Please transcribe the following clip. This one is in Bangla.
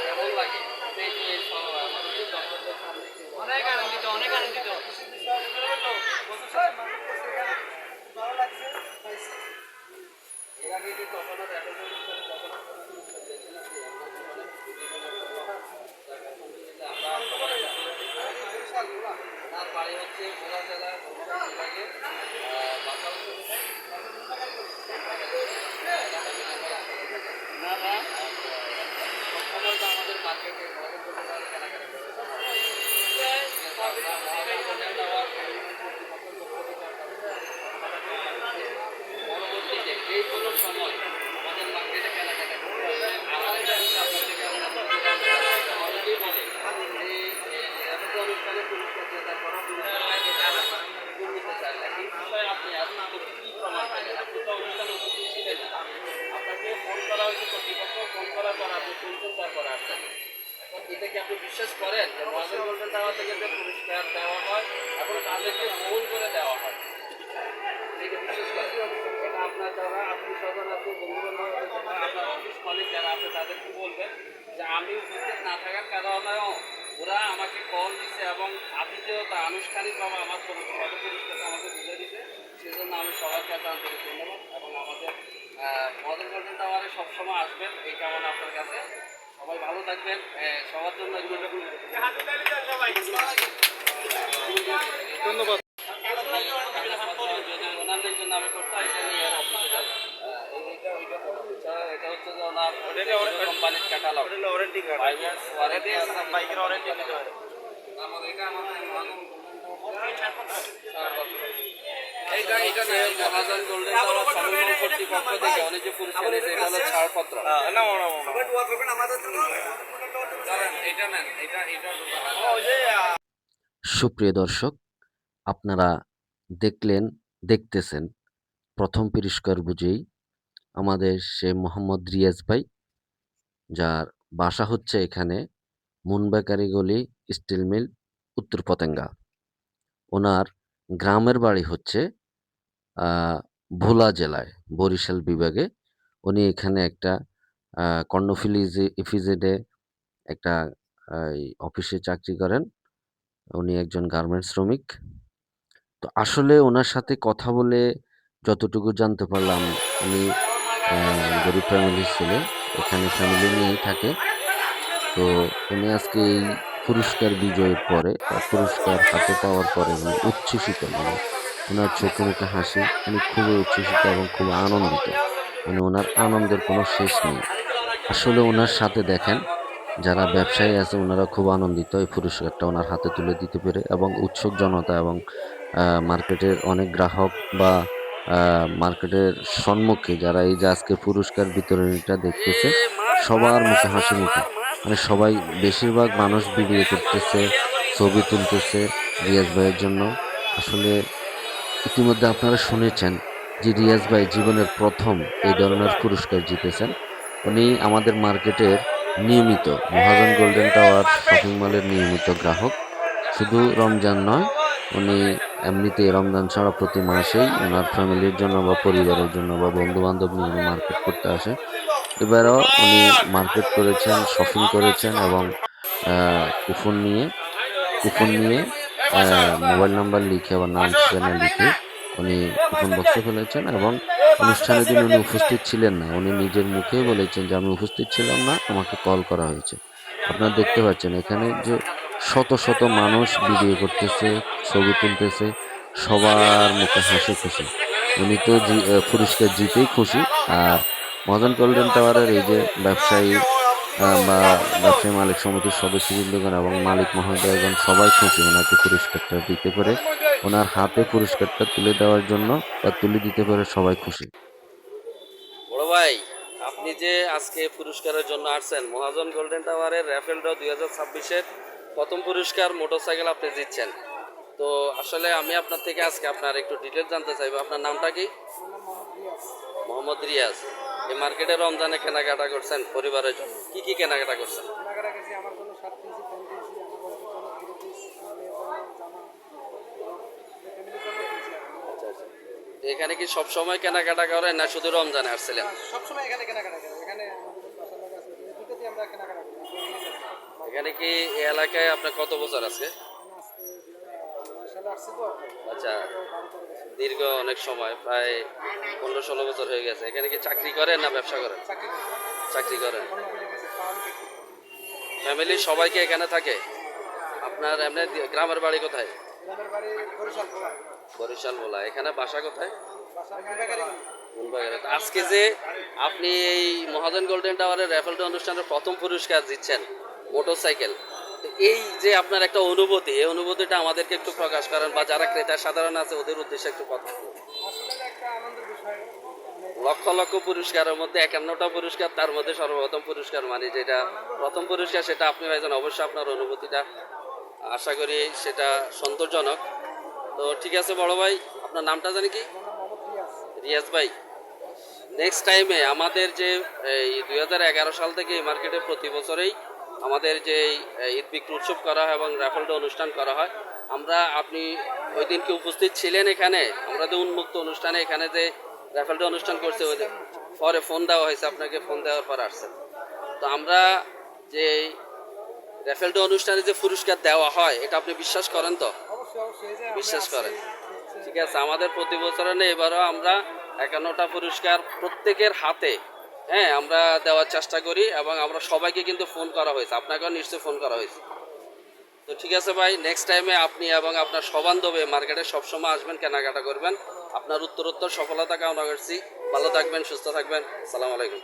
কেমন লাগে অনেক আনন্দিত, অনেক আনন্দিত। ভালো লাগছে। এর আগে কি কখনো আমার বাড়ি হচ্ছে ভোলা জেলা বিভাগে বাসা হচ্ছে না না সবসময় তো আমাদের মার্কেটে কেনাকাটা করে পরবর্তীতে যে কোনো সময় আমাদের মার্কেটে কেনাকাটা করতে হবে আমাদের ব্যবসা অনেকেই বলে যে এত অনুষ্ঠানে পুরস্কার জেতা করা নিতে চায় না এই বিষয়ে আপনি আপনাদের কী প্রমাণ পেলেন? আপনি তো অনুষ্ঠানে উপস্থিত ছিলেন, আপনাকে ফোন করা হয়েছে, কর্তৃপক্ষ ফোন করার পর আপনি শুনছেন, তারপরে আসছেন। এখন এটা কি আপনি বিশ্বাস করেন যে মহাজন গোল্ডেন টাওয়ার থেকে যে পুরস্কার দেওয়া হয় এবং তাদেরকে ফোন করে দেওয়া হয়, এটা বিশ্বাস করেন? এটা আপনার যারা আত্মীয় স্বজন আছে, বন্ধুবান্ধব আপনার অফিস কলিগ যারা আছে তাদেরকে বলবেন যে আমি উপস্থিত না থাকার কারণেও ওরা আমাকে কল দিচ্ছে এবং আতিথেয়তা আনুষ্ঠানিকভাবে আমার পুরস্কারটা আমাকে বুঝে দিতে, সেজন্য আমি সবার কাছে আন্তরিক ধন্যবাদ এবং আমাদের মহাজন গোল্ডেন টাওয়ারে সবসময় আসবেন এই কামনা আপনার কাছে। সবাই ভালো থাকবেন, সবার জন্য ধন্যবাদ। ওনাদের জন্য আমি করতাম এটা নিয়ে এটা হচ্ছে যে ওনার কোম্পানির ক্যাটালগ বাইকের ওয়ারেন্টি নিতে পারে। মহাজন গোল্ডেন টাওয়ার সমন্বয় কর্তৃপক্ষ থেকে অনেক যে পুরস্কার এটা হলো ছাড়পত্র। সুপ্রিয় দর্শক, আপনারা দেখতেছেন প্রথম পুরস্কার বুঝেই আমাদের সে মোহাম্মদ রিয়াজ ভাই, যার বাসা হচ্ছে এখানে মুনবেকারি গলি, স্টিল মিল, উত্তর পতেঙ্গা। ওনার গ্রামের বাড়ি হচ্ছে ভোলা জেলায়, বরিশাল বিভাগে। উনি এখানে একটা কর্ণফুলী ইপিজেডে একটা অফিসে চাকরি করেন। উনি একজন গার্মেন্টস শ্রমিক। তো আসলে ওনার সাথে কথা বলে যতটুকু জানতে পারলাম, উনি গরিব ফ্যামিলির ছেলে, এখানে ফ্যামিলি নিয়েই থাকে। তো উনি আজকে এই পুরস্কার বিজয়ের পরে বা পুরস্কার হাতে পাওয়ার পরে উনি উচ্ছ্বসিত, মানে ওনার চোখে মুখে হাসি, উনি খুবই উচ্ছ্বসিত এবং খুব আনন্দিত, মানে ওনার আনন্দের কোনো শেষ নেই। আসলে ওনার সাথে দেখেন যারা ব্যবসায়ী আছে ওনারা খুব আনন্দিত এই পুরস্কারটা ওনার হাতে তুলে দিতে পেরে, এবং উৎসুক জনতা এবং মার্কেটের অনেক গ্রাহক বা মার্কেটের সম্মুখে যারা এই যে আজকে পুরস্কার বিতরণীটা দেখতেছে, সবার মুখে হাসি মুখে, মানে সবাই, বেশিরভাগ মানুষ ভিডিও করতেছে, ছবি তুলতেছে রিয়াজ ভাইয়ের জন্য। আসলে ইতিমধ্যে আপনারা শুনেছেন যে রিয়াজ ভাই জীবনের প্রথম এই ধরনের পুরস্কার জিতেছেন। উনি আমাদের মার্কেটের নিয়মিত, মহাজন গোল্ডেন টাওয়ার শপিং মলের নিয়মিত গ্রাহক। শুধু রমজান নয়, উনি এমনিতেই রমজান ছাড়া প্রতি মাসেই ওনার ফ্যামিলির জন্য বা পরিবারের জন্য বা বন্ধু বান্ধব নিয়ে উনি মার্কেট করতে আসে। এবারও উনি মার্কেট করেছেন, শপিং করেছেন এবং কুপন নিয়ে মোবাইল নাম্বার লিখে বা নাম ঠিকানা লিখে উনি কুপন বক্সে ফেলেছেন। এবং অনুষ্ঠানের দিন উনি উপস্থিত ছিলেন না, উনি নিজের মুখেই বলেছেন যে আমি উপস্থিত ছিলাম না, আমাকে কল করা হয়েছে। আপনারা দেখতে পাচ্ছেন এখানে যে শত শত মানুষ ভিডিও করতেছে, ছবি তুলতেছে, সবার মুখে হাসি খুশি। উনি তো পুরস্কার জিতেই খুশি। আর মহাজন গোল্ডেন টাওয়ারের এই যে ব্যবসায়ী বা ব্যবসায়ী মালিক সমিতির সদস্যবৃন্দগণ এবং মালিক মহোদয়গণ সবাই খুশি ওনাকে পুরস্কারটা দিতে পারে, ওনার হাতে পুরস্কারটা তুলে দেওয়ার জন্য বা তুলে দিতে পারে সবাই খুশি। বড় ভাই, আপনি যে আজকে পুরস্কারের জন্য আসছেন, মহাজন গোল্ডেন টাওয়ারের র্যাফেল ড্র 2026-এর প্রথম পুরস্কার মোটরসাইকেল আপনি জিতছেন। তো আসলে আমি আপনার থেকে আজকে আপনার একটু ডিটেলস জানতে চাইবো। আপনার নামটা কি? মোহাম্মদ রিয়াজ। এই মার্কেটে রমজানে কেনাকাটা করছেন পরিবারের জন্য, কি কেনাকাটা করছেন? এখানে কি সব সময় কেনাকাটা করেন না শুধু রমজানে আসছিলেন? সবসময় এখানে কেনাকাটা করি। এখানে আমাদের বাসার লোক আছে, এই দুটোতেই আমরা কেনাকাটা করি। এখানে কি এই এলাকায় আপনার কত বছর আছে? আমি আজকে 9 সালে আসছি তো, আচ্ছা, 12-13 বছর। দীর্ঘ অনেক সময়, প্রায় 15-16 বছর হয়ে গেছে। এখানে কি চাকরি করেন না ব্যবসা করেন? চাকরি করি। চাকরি করেন। অন্য ফিরে গেছে, পাওয়ার ক্ষেত্রে। ফ্যামিলির সবাইকে এখানে থাকে? আপনার এমনি গ্রামের বাড়ি কোথায়? গ্রামের বাড়ি বরিশাল ভোলা। বরিশাল বলা। এখানে বাসা কোথায়? বাসা মুন্ডাগাড়ি। মুনবাগেরে। তো আজকে যে আপনি এই মহাজন গোল্ডেন টাওয়ারের র্যাফেল ড্র অনুষ্ঠানের প্রথম পুরস্কার জিতছেন মোটরসাইকেল, তো এই যে আপনার একটা অনুভূতি, এই অনুভূতিটা আমাদেরকে একটু প্রকাশ করেন, বা যারা ক্রেতা সাধারণ আছে ওদের উদ্দেশ্যে একটু কথা বলুন। আসলে এটা একটা আনন্দের বিষয়। লক্ষ লক্ষ পুরস্কারের মধ্যে 51টা পুরস্কার, তার মধ্যে সর্বপ্রথম পুরস্কার মানে যেটা প্রথম পুরস্কার, সেটা আপনি পাইছেন। অবশ্যই আপনার অনুভূতিটা আশা করি সেটা সন্তোষজনক। তো ঠিক আছে বড় ভাই, আপনার নামটা জানি কি? আমার নাম মোহাম্মদ রিয়াজ। রিয়াজ ভাই, নেক্সট টাইমে আমাদের যে এই 2011 সাল থেকে এই মার্কেটে প্রতি বছরেই আমাদের যে ঈদ বিক্রি উৎসব করা হয় এবং রাফেল ড্র অনুষ্ঠান করা হয়, আপনি ওই দিনকে উপস্থিত ছিলেন এখানে? আমরা যে উন্মুক্ত অনুষ্ঠানে এখানে যে রাফেল ড্র অনুষ্ঠান করছে, ওই যে পরে ফোন দেওয়া হয়েছে আপনাকে, ফোন দেওয়ার পর আসছেন। তো আমরা যে রাফেল ড্র অনুষ্ঠানে যে পুরস্কার দেওয়া হয়, এটা আপনি বিশ্বাস করেন তো? অবশ্যই অবশ্যই, এই যে আমরা বিশ্বাস আসছি, করেন? হচ্ছে ঠিক আছে, আমাদের প্রতি বছরে নেই, এবারও আমরা 51টা পুরস্কার প্রত্যেকের হাতে, হ্যাঁ, আমরা দেওয়ার চেষ্টা করি, এবং আমরা সবাইকে কিন্তু ফোন করা হয়েছে, আপনাকেও নিশ্চয়ই ফোন করা হয়েছে। তো ঠিক আছে ভাই, নেক্সট টাইমে আপনি এবং আপনার সবান্ধবে মার্কেটে সবসময় আসবেন, কেনাকাটা করবেন। আপনার উত্তরোত্তর সফলতা কামনা করছি। ভালো থাকবেন, সুস্থ থাকবেন। আসসালামু আলাইকুম।